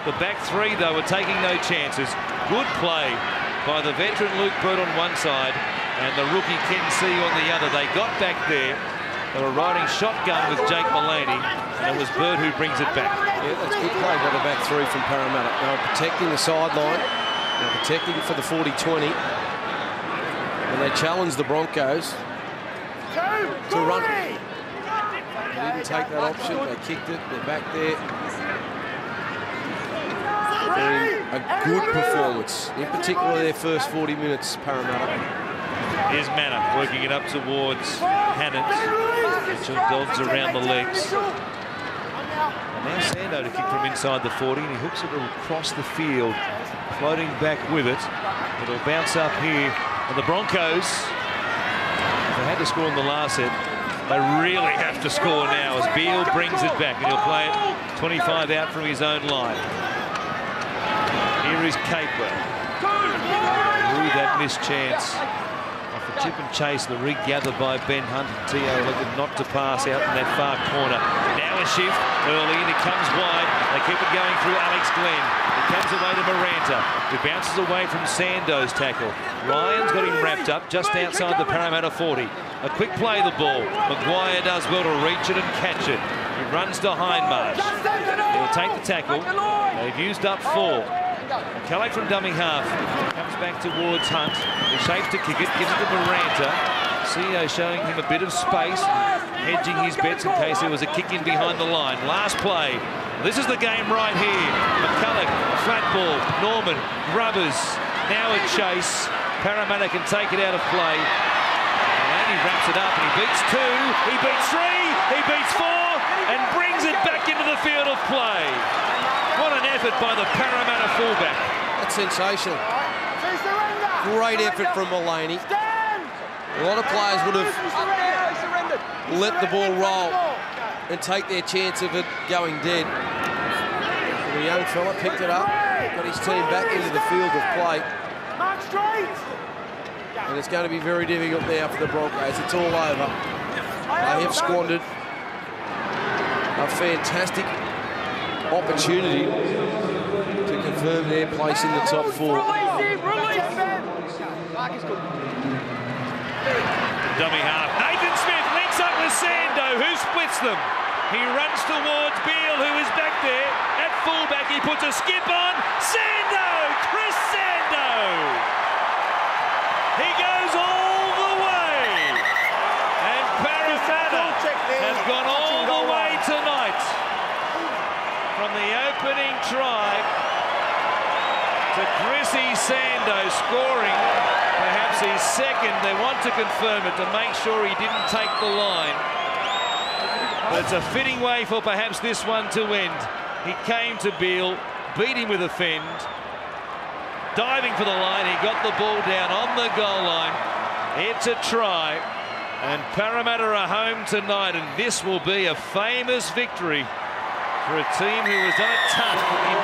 The back three, though, were taking no chances. Good play by the veteran Luke Bird on one side and the rookie Ken See on the other. They got back there. They were riding shotgun with Jake Mullaney, and it was Bird who brings it back. Yeah, that's good play by the back three from Parramatta. They were protecting the sideline. They were protecting for the 40-20. And they challenged the Broncos to run. They didn't take that option. They kicked it. They're back there. A good performance, in particular their first 40 minutes, Parramatta. Here's Manna working it up towards Hannant. Mitchell dogs around the legs. And now Sando to kick from inside the 40, and he hooks it across the field, floating back with it. It'll bounce up here. And the Broncos, they had to score in the last set. They really have to score now as Beale brings it back, and he'll play it 25 out from his own line. Here is Capewell. Through that missed chance. Off the chip and chase, the regather by Ben Hunt. And T.O. looking not to pass out in that far corner. Now a shift early, and it comes wide. They keep it going through Alex Glenn. It comes away to Miranda, who bounces away from Sando's tackle. Ryan's got him wrapped up just outside the Parramatta 40. A quick play the ball. Maguire does well to reach it and catch it. He runs to Hindmarsh. He'll take the tackle. They've used up 4. Kelly from dummy half comes back towards Hunt. He shapes to kick it, gives it to Miranda. CEO showing him a bit of space, hedging his bets in case there was a kick in behind the line. Last play. This is the game right here. McCulloch, flat ball. Norman, Grubbers. Now a chase. Parramatta can take it out of play. And he wraps it up, and he beats 2, he beats 3, he beats 4, and brings it back into the field of play. What an effort by the Parramatta fullback. That's sensational. Great effort from Mullaney. A lot of players would have let the ball roll and take their chance of it going dead. The young fella picked it up, got his team back into the field of play. And it's going to be very difficult now for the Broncos. It's all over. They have squandered a fantastic opportunity to confirm their place in the top 4. Dummy half. Nathan Smith links up with Sando, who splits them. He runs towards Beale, who is back there. At fullback, he puts a skip on. Sando! Chris Sando! He goes all the way. And Parramatta has gone all the way tonight. From the opening try to Chrissy Sando scoring perhaps his second. They want to confirm it to make sure he didn't take the line. But it's a fitting way for perhaps this one to end. He came to Beale, beat him with a fend. Diving for the line, he got the ball down on the goal line. It's a try, and Parramatta are home tonight, and this will be a famous victory for a team who has done it tough in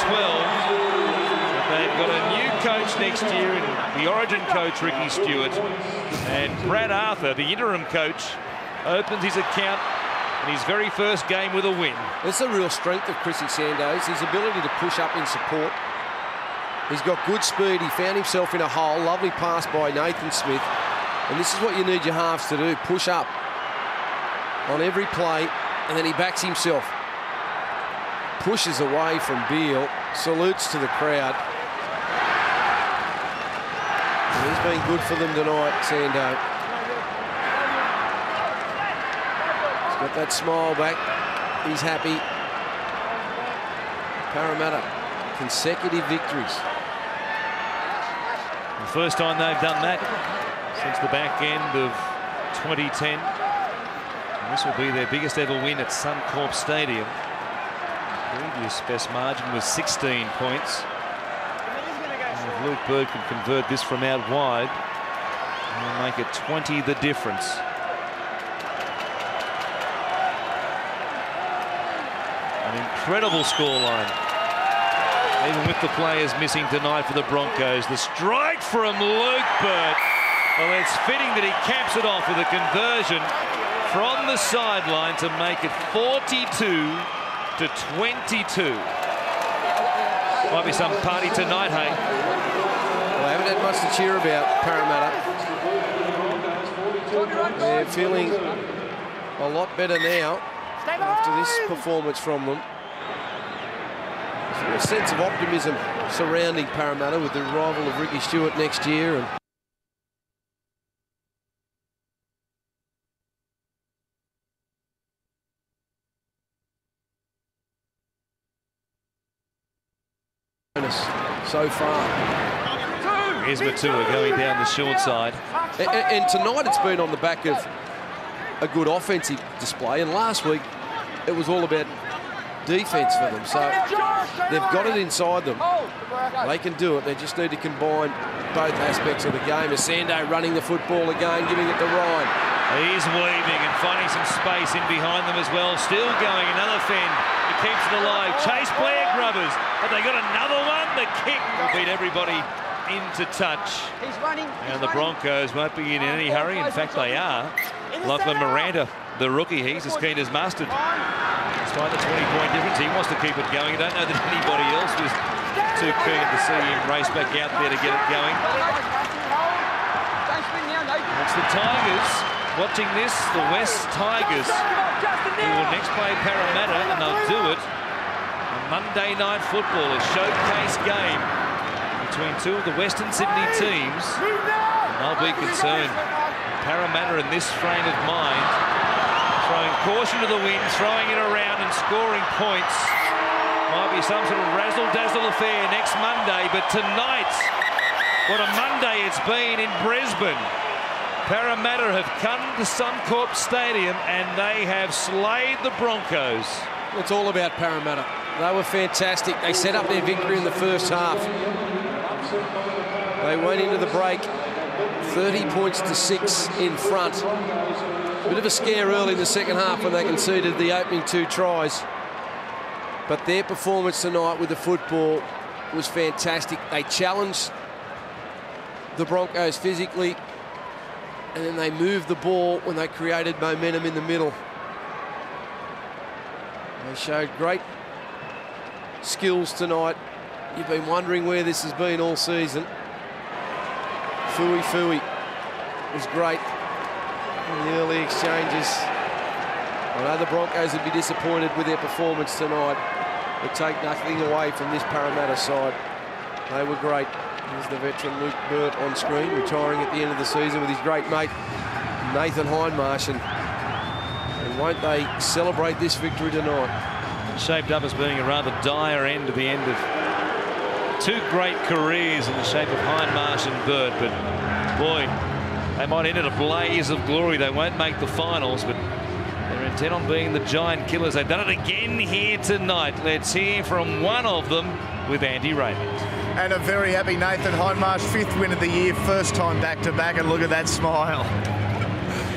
2012. But they've got a new coach next year in the Origin coach, Ricky Stewart, and Brad Arthur, the interim coach, opens his account in his very first game with a win. It's the real strength of Chrissy Sando's, his ability to push up in support. He's got good speed. He found himself in a hole. Lovely pass by Nathan Smith. And this is what you need your halves to do. Push up on every play, and then he backs himself. Pushes away from Beale. Salutes to the crowd. And he's been good for them tonight, Sando. He's got that smile back. He's happy. Parramatta, consecutive victories. The first time they've done that since the back end of 2010. And this will be their biggest ever win at Suncorp Stadium. The previous best margin was 16 points. And if Luke Bird can convert this from out wide, he'll make it 20 the difference. An incredible scoreline. Even with the players missing tonight for the Broncos. The strike from Luke Bird. Well, it's fitting that he caps it off with a conversion from the sideline to make it 42-22. Might be some party tonight, hey? Well, I haven't had much to cheer about, Parramatta. They're feeling a lot better now after this performance from them. There's a sense of optimism surrounding Parramatta with the arrival of Ricky Stewart next year. And so far. Here's Matua going down the short side. And tonight it's been on the back of a good offensive display, and last week it was all about defence for them. So they've got it inside them. They can do it. They just need to combine both aspects of the game. Asando running the football again, giving it to Ryan. He's weaving and finding some space in behind them as well. Still going, another fend. It keeps it alive. Chase Blair grubbers. Have they got another one? The kick will beat everybody into touch. And the Broncos won't be in any hurry. In fact, they are. Lachlan Miranda, the rookie, he's as keen as mustard. Despite the 20-point difference, he wants to keep it going. I don't know that anybody else was too keen to see him race back out there to get it going. It's the Tigers watching this, the West Tigers, who will next play Parramatta, and they'll do it on Monday Night Football, a showcase game between two of the Western Sydney teams. And they'll be concerned. Parramatta in this frame of mind, throwing caution to the wind, throwing it around and scoring points. Might be some sort of razzle-dazzle affair next Monday, but tonight, what a Monday it's been in Brisbane. Parramatta have come to Suncorp Stadium and they have slayed the Broncos. It's all about Parramatta. They were fantastic. They set up their victory in the first half. They went into the break 30 points to 6 in front. Bit of a scare early in the second half when they conceded the opening 2 tries. But their performance tonight with the football was fantastic. They challenged the Broncos physically, and then they moved the ball when they created momentum in the middle. They showed great skills tonight. You've been wondering where this has been all season. Fui was great in the early exchanges. I know the Broncos would be disappointed with their performance tonight, but take nothing away from this Parramatta side. They were great. Here's the veteran Luke Burt on screen, retiring at the end of the season with his great mate Nathan Hindmarsh. And won't they celebrate this victory tonight? It shaped up as being a rather dire end to the end of 2 great careers in the shape of Hindmarsh and Burt. But boy, they might end in a blaze of glory. They won't make the finals, but they're intent on being the giant killers. They've done it again here tonight. Let's hear from one of them with Andy Raymond. And a very happy Nathan Hindmarsh, 5th win of the year, first time back-to-back, and look at that smile.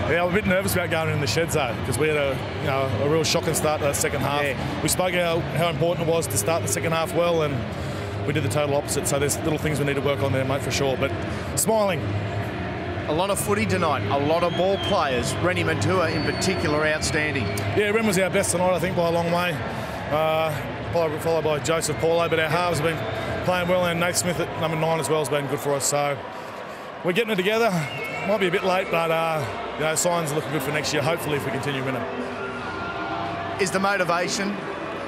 Yeah, I'm a bit nervous about going in the sheds though, because we had a real shocking start to that second half. Yeah. We spoke how important it was to start the second half well, and we did the total opposite. So there's little things we need to work on there, mate, for sure. But smiling. A lot of footy tonight, a lot of ball players. Rennie Matua in particular, outstanding. Yeah, Ren was our best tonight, I think, by a long way. Followed by Joseph Paulo, but our halves have been playing well, and Nate Smith at number 9 as well has been good for us. So we're getting it together. Might be a bit late, but signs are looking good for next year, hopefully, if we continue winning. Is the motivation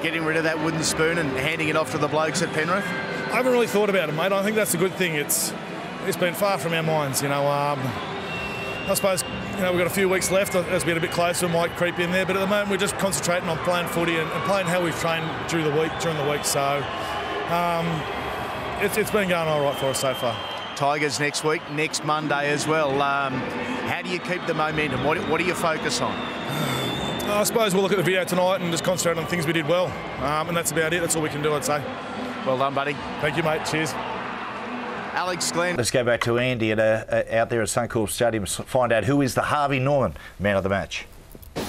getting rid of that wooden spoon and handing it off to the blokes at Penrith? I haven't really thought about it, mate. I think that's a good thing. It's been far from our minds, I suppose, we've got a few weeks left. As we get a bit closer, we might creep in there. But at the moment, we're just concentrating on playing footy and playing how we've trained during the week. So it's been going all right for us so far. Tigers next week, next Monday as well. How do you keep the momentum? What do you focus on? I suppose we'll look at the video tonight and just concentrate on things we did well. And that's about it. That's all we can do, I'd say. Well done, buddy. Thank you, mate. Cheers. Alex Glenn. Let's go back to Andy out there at Suncorp Stadium to find out who is the Harvey Norman man of the match. The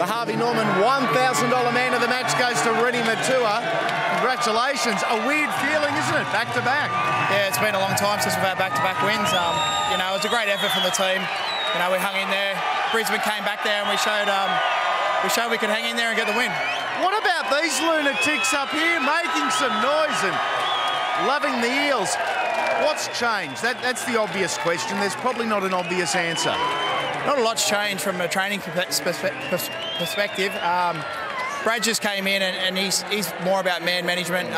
Harvey Norman $1,000 man of the match goes to Rennie Matua. Congratulations. A weird feeling, isn't it? Back to back. Yeah, it's been a long time since we've had back-to-back wins. It was a great effort from the team. We hung in there. Brisbane came back there and we showed we showed we could hang in there and get the win. What about these lunatics up here making some noise and loving the Eels? What's changed? That's the obvious question. There's probably not an obvious answer. Not a lot's changed from a training perspective. Brad just came in and he's more about man management.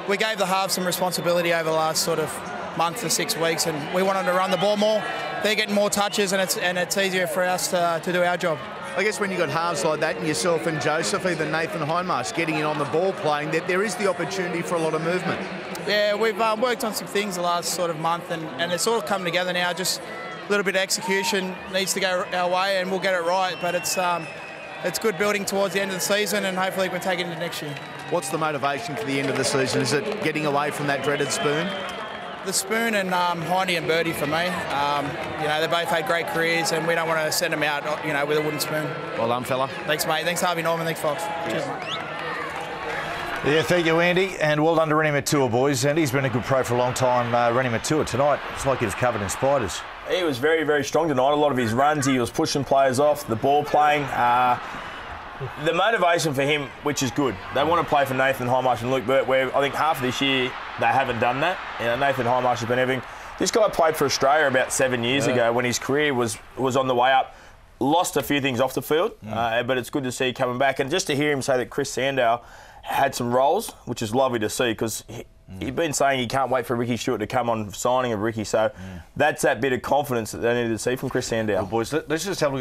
We gave the halves some responsibility over the last sort of month to 6 weeks, and we wanted to run the ball more. They're getting more touches, and it's easier for us to do our job. I guess when you've got halves like that, and yourself and Joseph, even Nathan Hindmarsh getting in on the ball playing, that there is the opportunity for a lot of movement. Yeah, we've worked on some things the last sort of month, and it's all come together now. Just a little bit of execution needs to go our way, and we'll get it right. But it's good building towards the end of the season, and hopefully we can take it into next year. What's the motivation for the end of the season? Is it getting away from that dreaded spoon? The spoon and Hindy and Birdie for me. They both had great careers, and we don't want to send them out, with a wooden spoon. Well done, fella. Thanks, mate. Thanks, Harvey Norman. Thanks, Fox. Cheers, mate. Yeah, thank you, Andy, and well done to Rennie Matua, boys. Andy's been a good pro for a long time. Rennie Matua tonight, it's like he was covered in spiders. He was very, very strong tonight. A lot of his runs, he was pushing players off, the ball playing. The motivation for him, which is good. They want to play for Nathan Hindmarsh and Luke Burt, where I think half of this year they haven't done that. Nathan Hindmarsh has been everything. This guy played for Australia about 7 years ago when his career was on the way up. Lost a few things off the field, but it's good to see coming back. And just to hear him say that Chris Sandow had some roles, which is lovely to see, because he'd been saying he can't wait for Ricky Stewart to come on signing of Ricky. So that's that bit of confidence that they needed to see from Chris Sandow. Well, boys, let's just have a look at